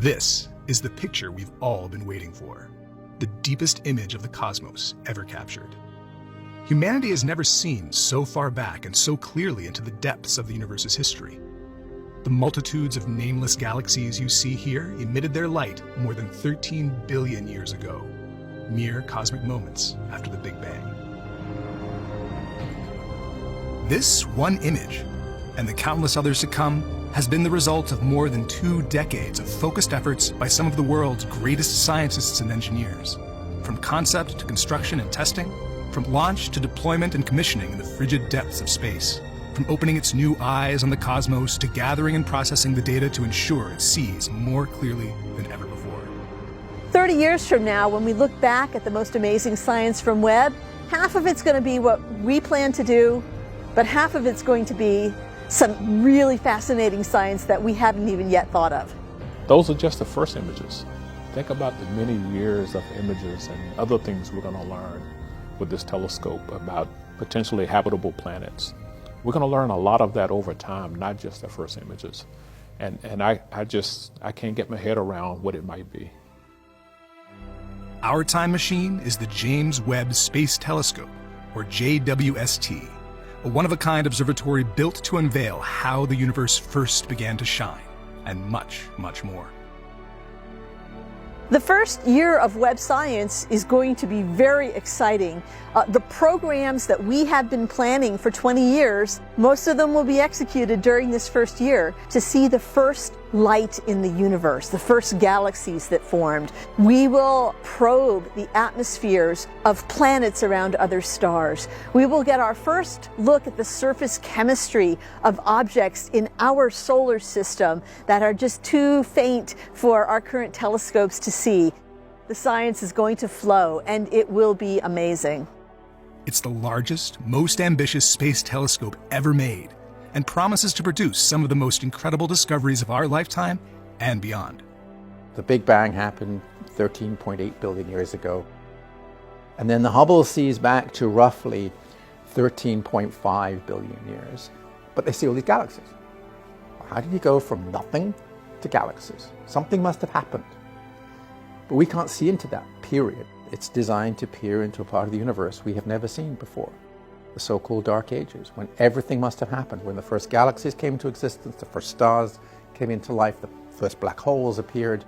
This is the picture we've all been waiting for, the deepest image of the cosmos ever captured. Humanity has never seen so far back and so clearly into the depths of the universe's history. The multitudes of nameless galaxies you see here emitted their light more than 13 billion years ago, mere cosmic moments after the Big Bang. This one image, and the countless others to come, has been the result of more than 2 decades of focused efforts by some of the world's greatest scientists and engineers. From concept to construction and testing, from launch to deployment and commissioning in the frigid depths of space, from opening its new eyes on the cosmos to gathering and processing the data to ensure it sees more clearly than ever before. 30 years from now, when we look back at the most amazing science from Webb, half of it's going to be what we plan to do, but half of it's going to be some really fascinating science that we haven't even yet thought of. Those are just the first images. Think about the many years of images and other things we're going to learn with this telescope about potentially habitable planets. We're going to learn a lot of that over time, not just the first images. And I can't get my head around what it might be. Our time machine is the James Webb Space Telescope, or JWST, a one-of-a-kind observatory built to unveil how the universe first began to shine, and much, much more. The first year of Webb science is going to be very exciting. The programs that we have been planning for 20 years, most of them will be executed during this first year to see the first light in the universe, the first galaxies that formed. We will probe the atmospheres of planets around other stars. We will get our first look at the surface chemistry of objects in our solar system that are just too faint for our current telescopes to see. The science is going to flow, and it will be amazing. It's the largest, most ambitious space telescope ever made, and promises to produce some of the most incredible discoveries of our lifetime and beyond. The Big Bang happened 13.8 billion years ago. And then the Hubble sees back to roughly 13.5 billion years. But they see all these galaxies. How did you go from nothing to galaxies? Something must have happened. But we can't see into that period. It's designed to peer into a part of the universe we have never seen before. The so-called Dark Ages, when everything must have happened, when the first galaxies came into existence, the first stars came into life, the first black holes appeared.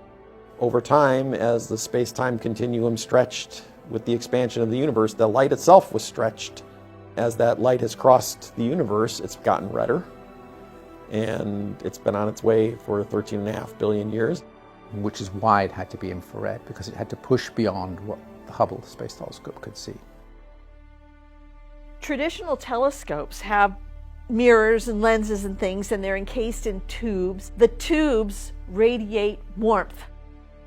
Over time, as the space-time continuum stretched with the expansion of the universe, the light itself was stretched. As that light has crossed the universe, it's gotten redder, and it's been on its way for 13.5 billion years. Which is why it had to be infrared, because it had to push beyond what the Hubble Space Telescope could see. Traditional telescopes have mirrors and lenses and things, and they're encased in tubes. The tubes radiate warmth.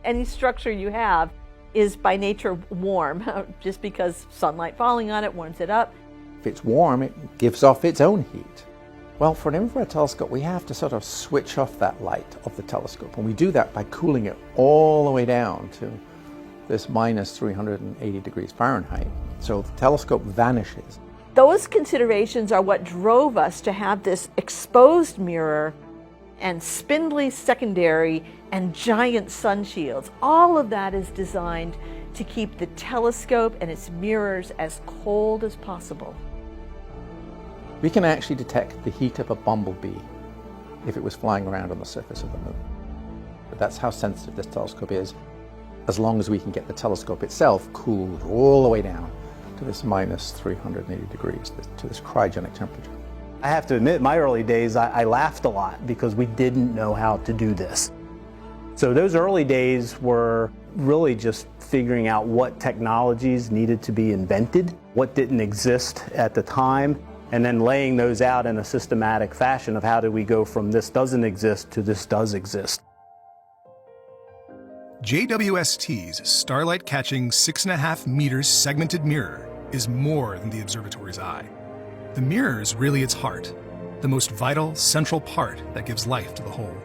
Any structure you have is by nature warm, just because sunlight falling on it warms it up. If it's warm, it gives off its own heat. Well, for an infrared telescope, we have to sort of switch off that light of the telescope, and we do that by cooling it all the way down to this minus 380 degrees Fahrenheit. So the telescope vanishes. Those considerations are what drove us to have this exposed mirror and spindly secondary and giant sun shields. All of that is designed to keep the telescope and its mirrors as cold as possible. We can actually detect the heat of a bumblebee if it was flying around on the surface of the moon. But that's how sensitive this telescope is, as long as we can get the telescope itself cooled all the way down to this minus 380 degrees, to this cryogenic temperature. I have to admit, my early days, I laughed a lot because we didn't know how to do this. So those early days were really just figuring out what technologies needed to be invented, what didn't exist at the time, and then laying those out in a systematic fashion of how do we go from this doesn't exist to this does exist. JWST's starlight-catching 6.5 meters segmented mirror is more than the observatory's eye. The mirror is really its heart, the most vital, central part that gives life to the whole.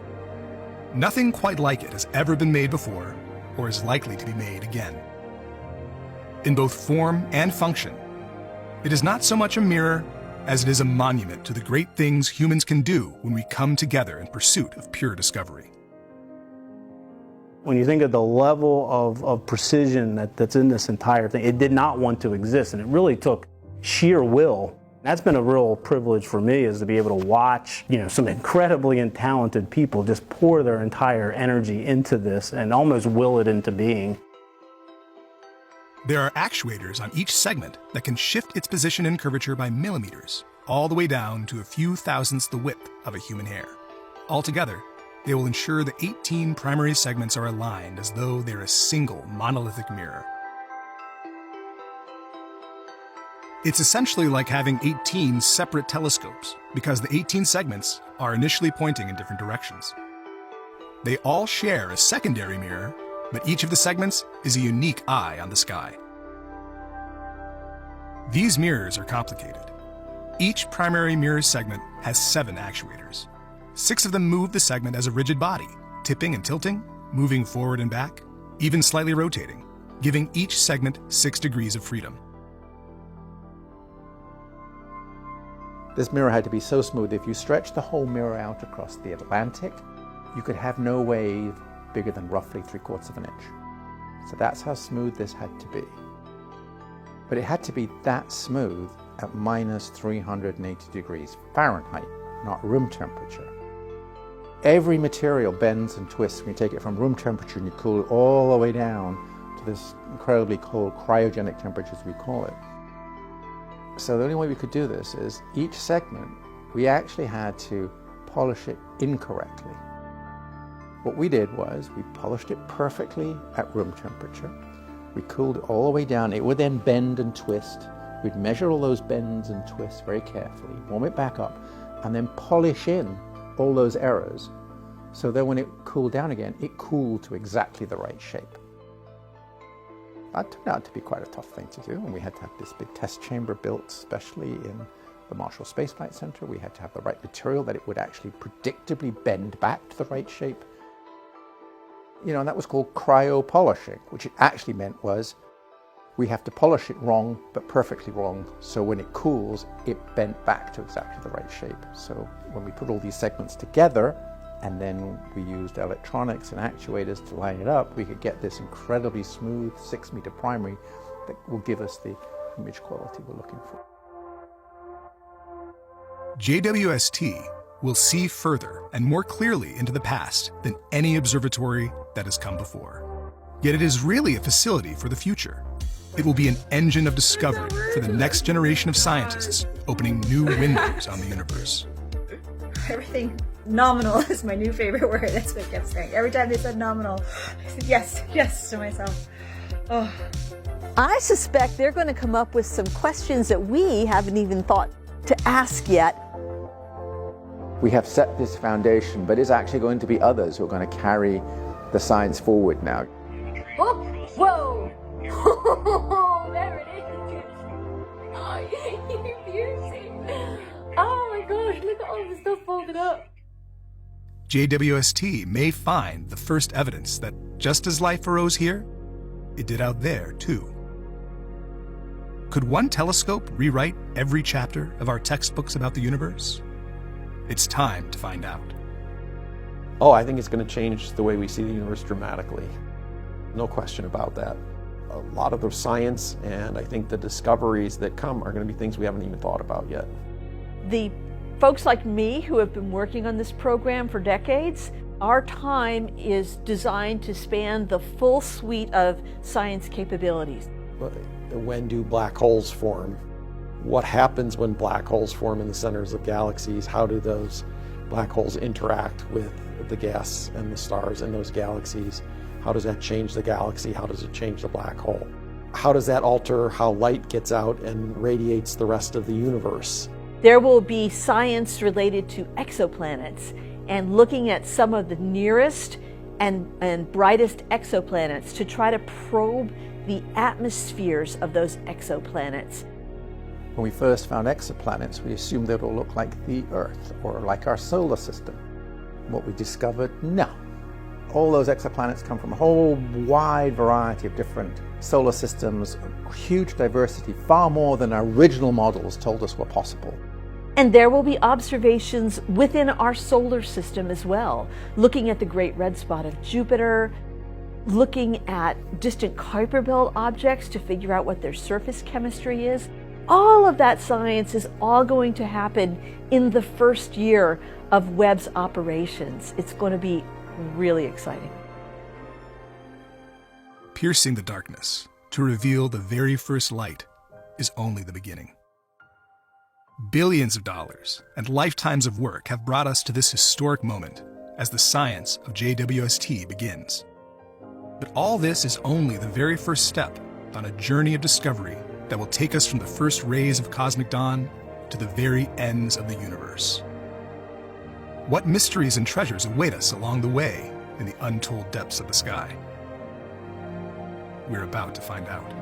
Nothing quite like it has ever been made before, or is likely to be made again. In both form and function, it is not so much a mirror as it is a monument to the great things humans can do when we come together in pursuit of pure discovery. When you think of the level of precision that's in this entire thing, it did not want to exist, and it really took sheer will. That's been a real privilege for me, is to be able to watch, some incredibly talented people just pour their entire energy into this and almost will it into being. There are actuators on each segment that can shift its position and curvature by millimeters, all the way down to a few thousandths the width of a human hair. Altogether, they will ensure the 18 primary segments are aligned as though they're a single monolithic mirror. It's essentially like having 18 separate telescopes, because the 18 segments are initially pointing in different directions. They all share a secondary mirror, but each of the segments is a unique eye on the sky. These mirrors are complicated. Each primary mirror segment has 7 actuators. 6 of them move the segment as a rigid body, tipping and tilting, moving forward and back, even slightly rotating, giving each segment 6 degrees of freedom. This mirror had to be so smooth, if you stretch the whole mirror out across the Atlantic, you could have no wave bigger than roughly 3/4 of an inch. So that's how smooth this had to be. But it had to be that smooth at minus 380 degrees Fahrenheit, not room temperature. Every material bends and twists when you take it from room temperature and you cool it all the way down to this incredibly cold cryogenic temperature, as we call it. So the only way we could do this is each segment, we actually had to polish it incorrectly. What we did was we polished it perfectly at room temperature. We cooled it all the way down. It would then bend and twist. We'd measure all those bends and twists very carefully, warm it back up, and then polish in all those errors. So then when it cooled down again, it cooled to exactly the right shape. That turned out to be quite a tough thing to do, and we had to have this big test chamber built, especially in the Marshall Space Flight Center. We had to have the right material that it would actually predictably bend back to the right shape. And that was called cryo-polishing, which it actually meant was we have to polish it wrong, but perfectly wrong, so when it cools, it bent back to exactly the right shape. So when we put all these segments together, and then we used electronics and actuators to line it up, we could get this incredibly smooth 6-meter primary that will give us the image quality we're looking for. JWST will see further and more clearly into the past than any observatory that has come before. Yet it is really a facility for the future. It will be an engine of discovery for the next generation of scientists, opening new windows on the universe. Everything nominal is my new favorite word. That's what I kept saying. Every time they said nominal, I said yes to myself. Oh. I suspect they're going to come up with some questions that we haven't even thought to ask yet. We have set this foundation, but it's actually going to be others who are going to carry the science forward now. Oh, whoa! Oh, there it is. Oh, you're beauty. Oh my gosh, look at all the stuff folded up. JWST may find the first evidence that just as life arose here, it did out there too. Could one telescope rewrite every chapter of our textbooks about the universe? It's time to find out. Oh, I think it's going to change the way we see the universe dramatically. No question about that. A lot of the science and I think the discoveries that come are going to be things we haven't even thought about yet. The folks like me who have been working on this program for decades, our time is designed to span the full suite of science capabilities. When do black holes form? What happens when black holes form in the centers of galaxies? How do those black holes interact with the gas and the stars in those galaxies? How does that change the galaxy? How does it change the black hole? How does that alter how light gets out and radiates the rest of the universe? There will be science related to exoplanets and looking at some of the nearest and brightest exoplanets to try to probe the atmospheres of those exoplanets. When we first found exoplanets, we assumed they would all look like the Earth or like our solar system. What we discovered, no. All those exoplanets come from a whole wide variety of different solar systems, huge diversity, far more than our original models told us were possible. And there will be observations within our solar system as well, looking at the Great Red Spot of Jupiter, looking at distant Kuiper belt objects to figure out what their surface chemistry is. All of that science is all going to happen in the first year of Webb's operations. It's going to be really exciting. Piercing the darkness to reveal the very first light is only the beginning. Billions of dollars and lifetimes of work have brought us to this historic moment as the science of JWST begins. But all this is only the very first step on a journey of discovery that will take us from the first rays of cosmic dawn to the very ends of the universe. What mysteries and treasures await us along the way in the untold depths of the sky? We're about to find out.